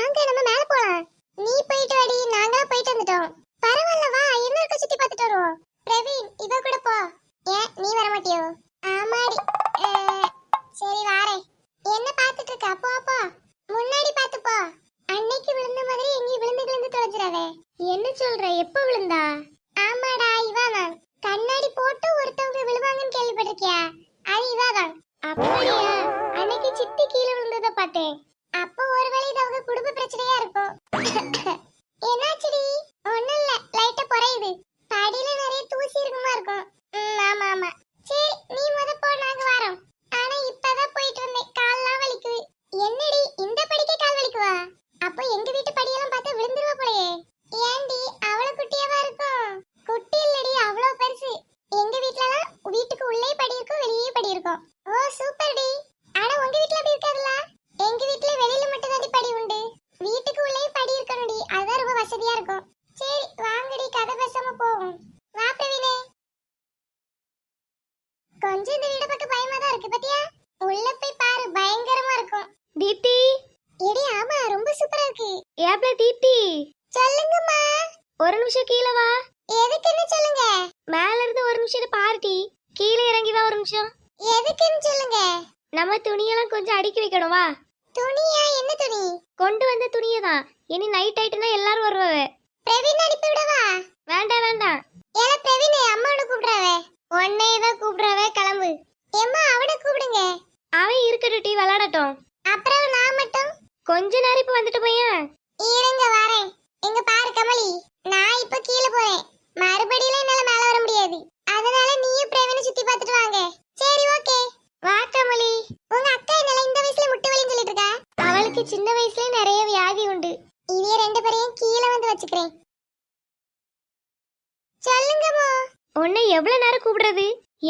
வாங்க நம்ம மேல போலாம். நீ போயிட்டு வாடி, நாங்களா போயிட்டு வந்துட்டோம். பரவாயில்ல வா, என்ன இருக்க சுத்தி பார்த்துட்டு வருவோம். பிரவீன் இவ கூட போ. ஏன் நீ வர மாட்டியோ? ஆமாடி. சரி வாரேன். என்ன பார்த்துட்டு இருக்க? போ போ, முன்னாடி பார்த்து போ. அன்னைக்கு விழுந்த மாதிரி எங்கேயும் விழுந்து விழுந்து தொலைஞ்சிடாவே. என்ன சொல்ற? எப்ப விழுந்தா? ஆமாடா இவாதான். கண்ணாடி போட்டு ஒருத்தவங்க விழுவாங்கன்னு கேள்விப்பட்டிருக்கியா? அது இவாதான். அப்படியா? அன்னைக்கு சித்தி கீழே விழுந்தத பார்த்தேன். அப்போ ஒருவேளை இது அவங்க குடும்ப பிரச்சனையா இருக்கும். என்னாச்சுடி? ஒண்ணும் இல்ல, லைட்டா பொறையுது. படியில நிறைய தூசி இருக்குமா இருக்கும். ஆமா ஆமா. சரி நீ முத போ, நாங்க வரோம். ஆனா இப்பதான் போயிட்டு வந்தேன், கால்லாம் வலிக்குது. என்னடி இந்த படிக்கே கால் வலிக்குவா? அப்போ எங்க வீட்டு படியெல்லாம் பார்த்தா விழுந்துருவா போலயே. ஏண்டி அவ்வளவு குட்டியாவா இருக்கும்? குட்டி இல்லடி, அவ்வளவு பெருசு. எங்க வீட்லலாம் வீட்டுக்கு உள்ளே படி இருக்கும், வெளியே படி இருக்கும். ஓ சூப்பர் டி. ஆனா உங்க வீட்ல அப்படி இருக்காதுல்ல? எங்க வீட்ல வெளியில மட்டும் தான் படி உண்டு, வீட்டுக்கு உள்ளே படி இருக்கணும்டி. அதான் ரொம்ப வசதியா இருக்கும். சரி வாங்கடி, கதை பேசாம போவோம். வா பிரவீனே. கொஞ்சம் இந்த வீட பார்க்க பயமா தான் இருக்கு பாத்தியா? உள்ள போய் பாரு, பயங்கரமா இருக்கும். தீப்தி. எடி ஆமா, ரொம்ப சூப்பரா இருக்கு. ஏப்ல தீப்தி. சொல்லுங்கம்மா. ஒரு நிமிஷம் கீழே வா. எதுக்குன்னு சொல்லுங்க. மேல இருந்து ஒரு நிமிஷம் பார்ட்டி. கீழே இறங்கி வா ஒரு நிமிஷம். எதுக்குன்னு சொல்லுங்க. நம்ம துணியெல்லாம் கொஞ்சம் அடுக்கி வைக்கணும் வா. துணியா? என்ன துணி? கொண்டு வந்த துணியை தான். இனி நைட் ஆயிட்டுனா எல்லாரும் வருவாவே. பிரவீன் அனுப்பி விடவா? வேண்டாம் வேண்டாம். ஏல பிரவீனே, அம்மாவோட கூப்பிடுறாவே. உன்னை தான் கூப்பிடுறாவே, கிளம்பு. ஏம்மா அவனை கூப்பிடுங்க. அவன் இருக்கட்டும், டீ விளையாடட்டும். அப்புறம் நான் மட்டும் கொஞ்ச நேரம் இப்ப வந்துட்டு போயேன். இருங்க வரேன். எங்க பாரு கமலி, நான் இப்ப கீழே போறேன். மறுபடியும் என்னால மேல வர முடியாது. அதனால நீயும் பிரவீனை சுத்தி பார்த்துட்டு வாங்க. சரி ஓகே. வா கமலி. உங்க அக்கா என்னால இந்த வயசுல முட்டு வலின்னு சொல்லிட்டு இருக்கா? அவளுக்கு சின்ன வயசுல நிறைய வியாதி உண்டு. இவங்க ரெண்டு பேரையும் கீழே வந்து வச்சுக்கிறேன். சொல்லுங்கம்மா. உன்னை எவ்வளவு நேரம் கூப்பிடுறது?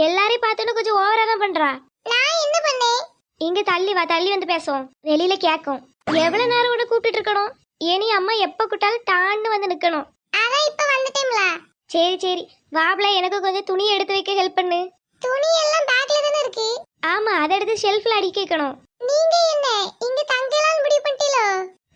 எல்லாரையும் பார்த்தோன்னு கொஞ்சம் ஓவரா தான் பண்றா. நான் என்ன பண்ணேன்? இங்க தள்ளி வா, தள்ளி வந்து பேசுவோம். வெளியில கேக்கும். எவ்வளவு நேரம் உன்னை கூப்பிட்டு இருக்கணும்? ஏனி அம்மா எப்ப கூட்டாலும் டான்னு வந்து நிக்கணும். அதான் இப்ப வந்துட்டேம்ல. சரி சரி வாப்ல, எனக்கு கொஞ்சம் துணி எடுத்து வைக்க ஹெல்ப் பண்ணு. துணி எல்லாம் பேக்ல தானே இருக்கு. ஆமா, அதை எடுத்து ஷெல்ஃப்ல அடுக்கி வைக்கணும். நீங்க என்ன இங்க தங்கலாம் முடிவு பண்ணிட்டீங்களோ?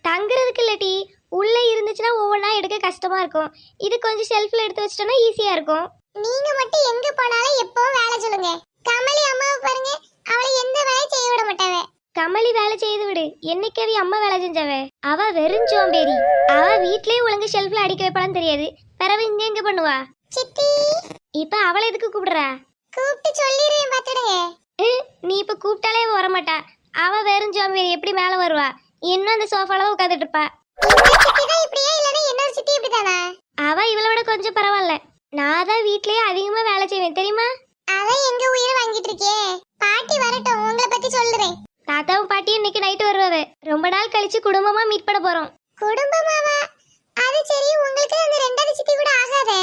தங்குறதுக்கு இல்லட்டி, உள்ள இருந்துச்சுன்னா ஒவ்வொன்றா எடுக்க கஷ்டமா இருக்கும். இது கொஞ்சம் ஷெல்ஃப்ல எடுத்து வச்சிட்டோம்னா ஈஸியா இருக்கும். நீங்க மட்டும் எங்க போனாலும் எப்பவும் வேலை சொல்லுங்க. கமலி அம்மாவை பாருங்க, அவளை எந்த வேலையும் செய்ய விட மாட்டாவே. கமலி வேலை செய்து விடு, என்னைக்கவி அம்மா வேலை செஞ்சவ. அவ வெறும் சோம்பேறி. அவ வீட்லயே ஒழுங்கு ஷெல்ஃப்ல அடிக்க வைப்பான்னு தெரியாது. பிறகு இங்க எங்க பண்ணுவா? சித்தி. இப்ப அவளை எதுக்கு கூப்பிடுறா? கூப்பிட்டு சொல்லிடுறேன் பாத்துடுங்க. நீ இப்ப கூப்பிட்டாலே அவ வரமாட்டா. அவ வெறும் சோம்பேறி, எப்படி மேல வருவா? இன்னும் அந்த சோஃபால உட்காந்துட்டு இருப்பா. இந்த சித்தி தான் இப்படியே, இல்லனா இன்னொரு சித்தி இப்படிதானா? அவ இவளோட கொஞ்சம் பரவாயில்ல. நான் தான் வீட்லயே அதிகமா வேலை செய்வேன் தெரியுமா? அதான் எங்க உயிரை வாங்கிட்டு இருக்கே. பாட்டி வரட்டும், உங்களை பத்தி சொல்லுறேன். தாத்தாவும் பாட்டியும் இன்னைக்கு நைட்டு வருவாவே. ரொம்ப நாள் கழிச்சு குடும்பமா மீட் பண்ண போறோம். குடும்பமாவா? அது சரி, உங்களுக்கு அந்த ரெண்டாவது சித்தி கூட ஆகாதே.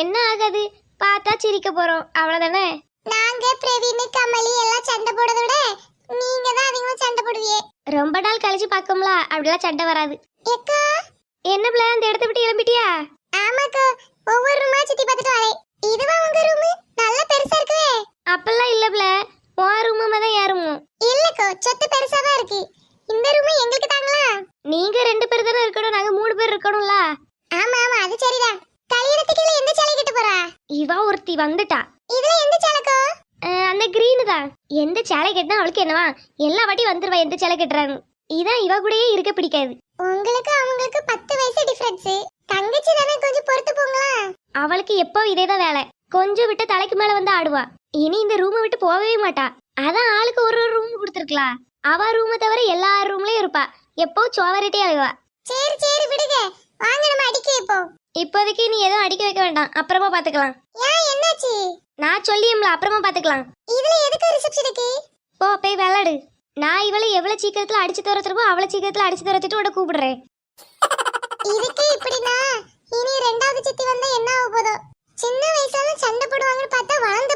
என்ன ஆகாது, பார்த்தா சிரிக்க போறோம் அவ்வளவுதானே. நாங்க பிரவீன் கமலி எல்லாம் சண்டை போடுறத விட நீங்க தான் அதிகமா சண்டை போடுவீங்க. ரொம்ப நாள் கழிச்சு பாக்கோம்ல, அப்படிலாம் சண்டை வராது. ஏக்கா. என்ன பிள்ளை, அந்த இடத்த விட்டு கிளம்பிட்டியா? ஆமாக்கா, ஒவ்வொரு ரூமா சுத்தி பார்த்துட்டு வரேன். இதுவா உங்க ரூம்? நல்ல பெருசா இருக்குவே. அப்பெல்லாம் இல்ல பிள்ளை, உன் ரூமா தான் என் ரூமும். இல்லக்கோ, சொத்து பெருசா தான் இருக்கு. இந்த ரூம் எங்களுக்கு தாங்களா? நீங்க 2 பேர் தானே இருக்கணும், நாங்க 3 பேர் இருக்கணும்ல. ஆமா ஆமா, அது சரிதான். கல்யாணத்துக்கு எந்த சேலை கிட்ட போறா? இவா ஒருத்தி வந்துட்டா. இதுல எந்த சேலைக்கோ? அந்த கிரீனு தான். எந்த சேலை கட்டினா அவளுக்கு என்னவா? எல்லா வாட்டி வந்துருவா எந்த சேலை கட்டுறான்னு. இதான் இவ கூடயே இருக்க பிடிக்காது. உங்களுக்கு அவங்களுக்கு 10 வயசு டிஃபரன்ஸ். தங்கச்சி தானே, கொஞ்சம் பொறுத்து போங்களா. அவளுக்கு எப்போ இதேதான் வேலை. கொஞ்சம் விட்டு தலைக்கு மேல வந்து ஆடுவா. இனி இந்த ரூமை விட்டு போகவே மாட்டா. அதான் ஆளுக்கு ஒரு ஒரு ரூம் கொடுத்துருக்கலாம். அவ ரூமை தவிர எல்லா ரூம்லயும் இருப்பா. எப்போ சோவரிட்டே அழுவா. சரி சரி விடுங்க, வாங்க நம்ம அடிக்க வைப்போம். இப்போதைக்கு நீ எதுவும் அடிக்க வைக்க வேண்டாம், அப்புறமா பாத்துக்கலாம். ஏன் என்னாச்சு? நான் சொல்லியம்ல, அப்புறமா பாத்துக்கலாம். இதுல எதுக்கு ரிசப்ஷனுக்கு? போ போய் விளையாடு. நான் இவளை எவ்வளவு சீக்கிரத்துல அடிச்சு துரத்துறப்போ அவ்வளவு சீக்கிரத்துல அடிச்சு துரத்திட்டு உட கூப்பிடுறேன். இதுக்கு இப்படினா இனி ரெண்டாவது சித்தி வந்தா என்ன ஆக போதோ? சின்ன வயசுல சண்டை போடுவாங்கன்னு பார்த்தா வளர்ந்து